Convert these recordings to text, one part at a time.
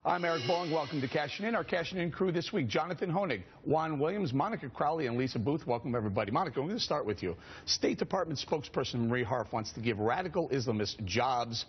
I'm Eric Bowling. Welcome to Cashin. Our Cashin crew this week: Jonathan Honig, Juan Williams, Monica Crowley, and Lisa Boothe. Welcome, everybody. Monica, I'm going to start with you. State Department spokesperson Marie Harf wants to give radical Islamists jobs.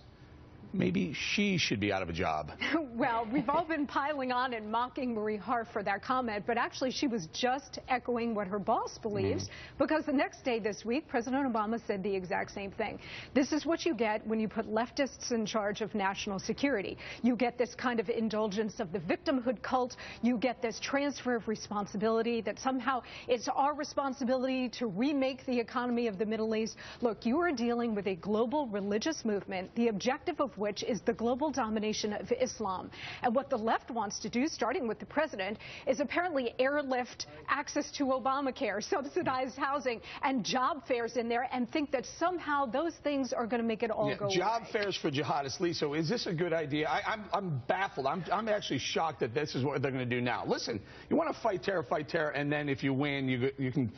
Maybe she should be out of a job. Well, we've all been piling on and mocking Marie Harf for that comment, but actually she was just echoing what her boss believes, because the next day this week, President Obama said the exact same thing. This is what you get when you put leftists in charge of national security. You get this kind of indulgence of the victimhood cult. You get this transfer of responsibility that somehow it's our responsibility to remake the economy of the Middle East. Look, you are dealing with a global religious movement, the objective of which is the global domination of Islam. And what the left wants to do, starting with the president, is apparently airlift access to Obamacare, subsidized housing, and job fairs in there, and think that somehow those things are going to make it all go job away. fairs for jihadists. Lisa, is this a good idea? I'm baffled. I'm actually shocked that this is what they're going to do now. Listen, you want to fight terror, and then if you win, you can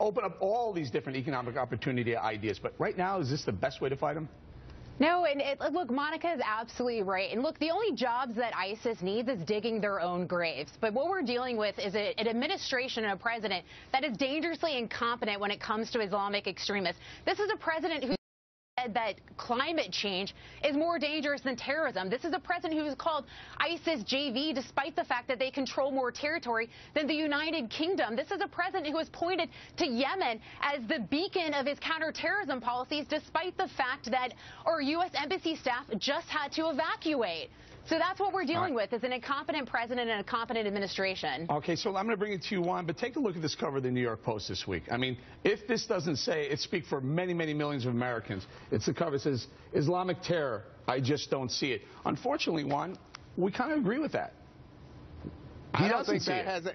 open up all these different economic opportunity ideas. But right now, is this the best way to fight them? No, and look, Monica is absolutely right. And look, the only jobs that ISIS needs is digging their own graves. But what we're dealing with is an administration and a president that is dangerously incompetent when it comes to Islamic extremists. This is a president who said that climate change is more dangerous than terrorism. This is a president who has called ISIS JV despite the fact that they control more territory than the United Kingdom. This is a president who has pointed to Yemen as the beacon of his counterterrorism policies despite the fact that our U.S. embassy staff just had to evacuate. So that's what we're dealing with, is an incompetent president and a competent administration. Okay, so I'm going to bring it to you, Juan, but take a look at this cover of the New York Post this week. I mean, if this doesn't say, it speaks for many, many millions of Americans. It's the cover that says, Islamic terror, I just don't see it. Unfortunately, Juan, we kind of agree with that. I don't think that has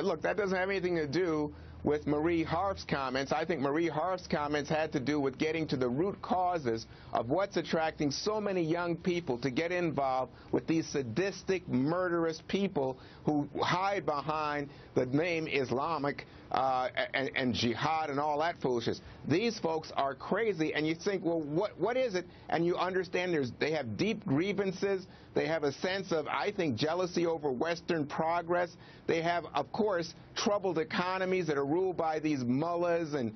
look, that doesn't have anything to do with Marie Harf's comments. I think Marie Harf's comments had to do with getting to the root causes of what's attracting so many young people to get involved with these sadistic, murderous people who hide behind the name Islamic and jihad and all that foolishness. These folks are crazy, and you think, well, what is it? And you understand they have deep grievances. They have a sense of, I think, jealousy over Western progress. They have, of course, troubled economies that are ruled by these mullahs and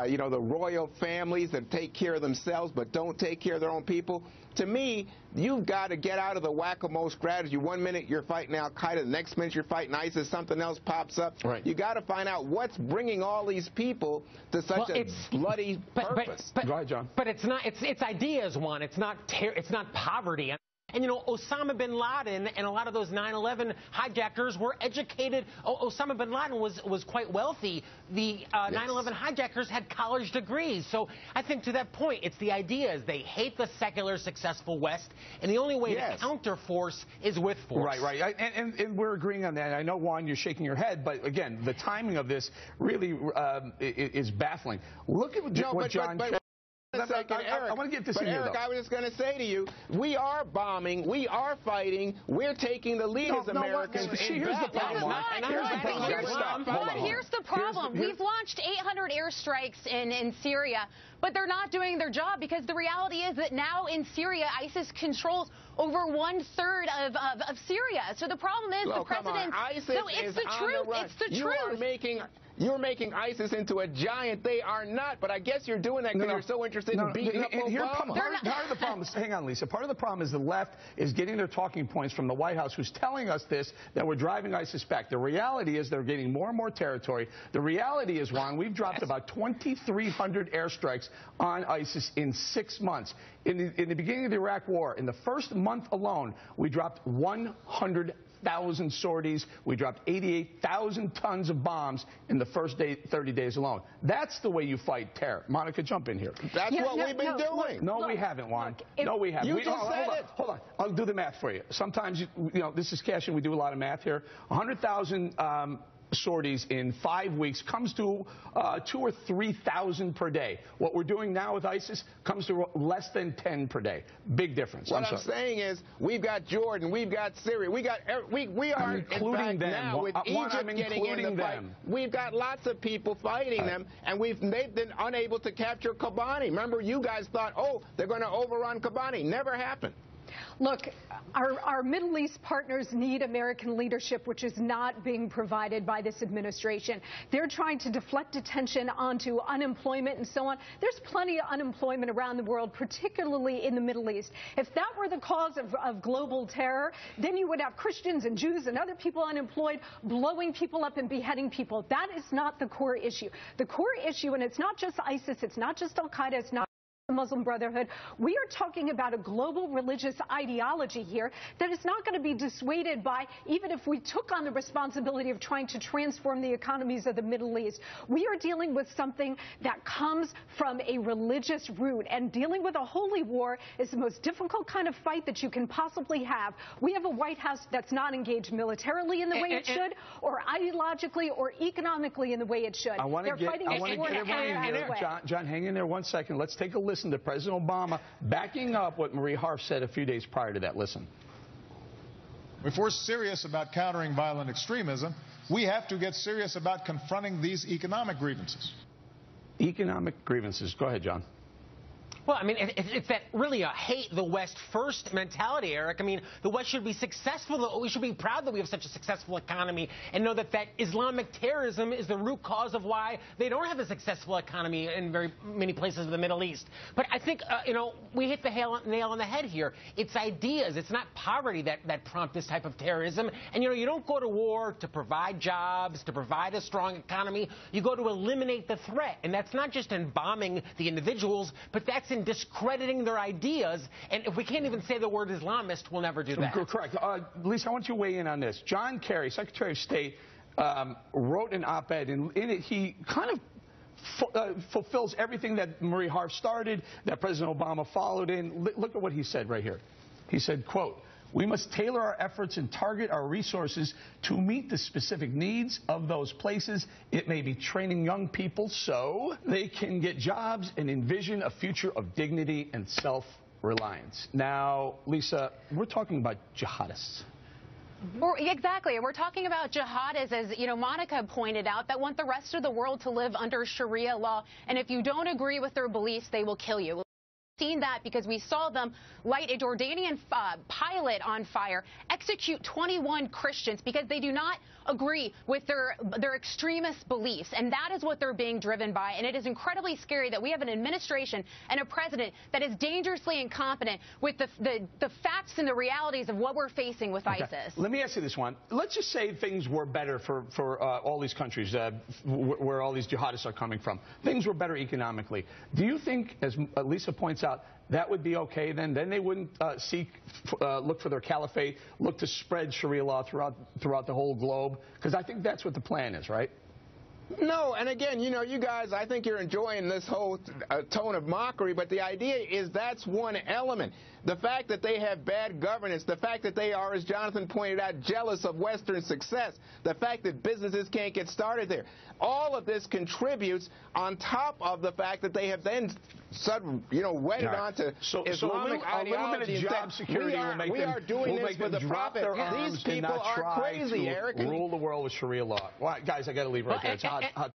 you know, the royal families that take care of themselves but don't take care of their own people. To me, you've got to get out of the whack-a-mole strategy. One minute you're fighting Al-Qaeda, the next minute you're fighting ISIS, something else pops up. Right. You got to find out what's bringing all these people to such a bloody purpose. Go ahead, John. But it's not. It's ideas, Juan. It's not. It's not poverty. And, you know, Osama bin Laden and a lot of those 9/11 hijackers were educated. Osama bin Laden was quite wealthy. The 9/11 hijackers had college degrees. So I think to that point, it's the ideas. They hate the secular, successful West, and the only way to counter force is with force. Right. And we're agreeing on that. I know, Juan, you're shaking your head, but again, the timing of this really is baffling. Look at what John. I want to get this in here, Eric, I was just going to say to you, we are bombing, we are fighting, we're taking the lead as Americans. Here's the problem. Here's the problem. We've launched 800 airstrikes in Syria, but they're not doing their job, because the reality is that now in Syria, ISIS controls over 1/3 of Syria. So the problem is the president. No, it's the truth. It's the truth. You're making ISIS into a giant. They are not, but I guess you're doing that because you're so interested in beating up Obama. Part of the problem is, hang on, Lisa, part of the problem is the left is getting their talking points from the White House, who's telling us this, that we're driving ISIS back. The reality is they're getting more and more territory. The reality is, Juan, we've dropped about 2,300 airstrikes on ISIS in 6 months. In the beginning of the Iraq War, in the first month alone, we dropped 100,000 sorties. We dropped 88,000 tons of bombs in the first 30 days alone. That's the way you fight terror. Monica, jump in here. That's what we've been doing. No, we haven't, Juan. No, we haven't. You just said it. Hold on. I'll do the math for you. Sometimes, you know, this is Cashin. We do a lot of math here. 100,000 sorties in 5 weeks comes to 2,000 or 3,000 per day. What we're doing now with ISIS comes to less than 10 per day. Big difference. What I'm saying is, we've got Jordan, we've got Syria, we are including them now with Egypt getting in the fight. We've got lots of people fighting them, and they've been unable to capture Kobani. Remember, you guys thought, oh, they're going to overrun Kobani. Never happened. Look, our Middle East partners need American leadership, which is not being provided by this administration. They're trying to deflect attention onto unemployment and so on. There's plenty of unemployment around the world, particularly in the Middle East. If that were the cause of global terror, then you would have Christians and Jews and other people unemployed, blowing people up and beheading people. That is not the core issue. The core issue, and it's not just ISIS, it's not just Al-Qaeda, it's not the Muslim Brotherhood. We are talking about a global religious ideology here that is not going to be dissuaded by, even if we took on the responsibility of trying to transform the economies of the Middle East. We are dealing with something that comes from a religious root, and dealing with a holy war is the most difficult kind of fight that you can possibly have. We have a White House that's not engaged militarily in the way it should, or ideologically, or economically in the way it should. I want to get everyone here. John, hang in there 1 second. Let's take a listen to President Obama backing up what Marie Harf said a few days prior to that. Listen. If we're serious about countering violent extremism, we have to get serious about confronting these economic grievances. Economic grievances. Go ahead, John. Well, I mean, it's that really a hate the West first mentality, Eric. I mean, the West should be successful. We should be proud that we have such a successful economy and know that Islamic terrorism is the root cause of why they don't have a successful economy in very many places of the Middle East. But I think, we hit the nail on the head here. It's ideas. It's not poverty that prompt this type of terrorism. And, you don't go to war to provide jobs, to provide a strong economy. You go to eliminate the threat. And that's not just in bombing the individuals, but that's in discrediting their ideas. And if we can't even say the word Islamist, we'll never do that. Correct. Lisa, I want you to weigh in on this. John Kerry, Secretary of State, wrote an op-ed, and in it he kind of fulfills everything that Marie Harf started, that President Obama followed in. Look at what he said right here. He said, quote, "We must tailor our efforts and target our resources to meet the specific needs of those places. It may be training young people so they can get jobs and envision a future of dignity and self-reliance." Now, Lisa, we're talking about jihadists. Exactly. We're talking about jihadists, as Monica pointed out, that want the rest of the world to live under Sharia law. And if you don't agree with their beliefs, they will kill you. Seen that because we saw them light a Jordanian pilot on fire, execute 21 Christians because they do not agree with their extremist beliefs. And that is what they're being driven by. And it is incredibly scary that we have an administration and a president that is dangerously incompetent with the facts and the realities of what we're facing with ISIS. Let me ask you this one. Let's just say things were better for all these countries where all these jihadists are coming from. Things were better economically. Do you think, as Lisa points out, that would be okay then? Then they wouldn't look for their caliphate, look to spread Sharia law throughout the whole globe? Because I think that's what the plan is, right? No, and again, you guys, I think you're enjoying this whole tone of mockery, but the idea is that's one element. The fact that they have bad governance, the fact that they are, as Jonathan pointed out, jealous of Western success, the fact that businesses can't get started there, all of this contributes on top of the fact that they have then wedded onto Islamic ideology. Job security we are doing this for the profit. These people are crazy, Eric. Rule the world with Sharia law. Well, guys, I got to leave right there. It's hot.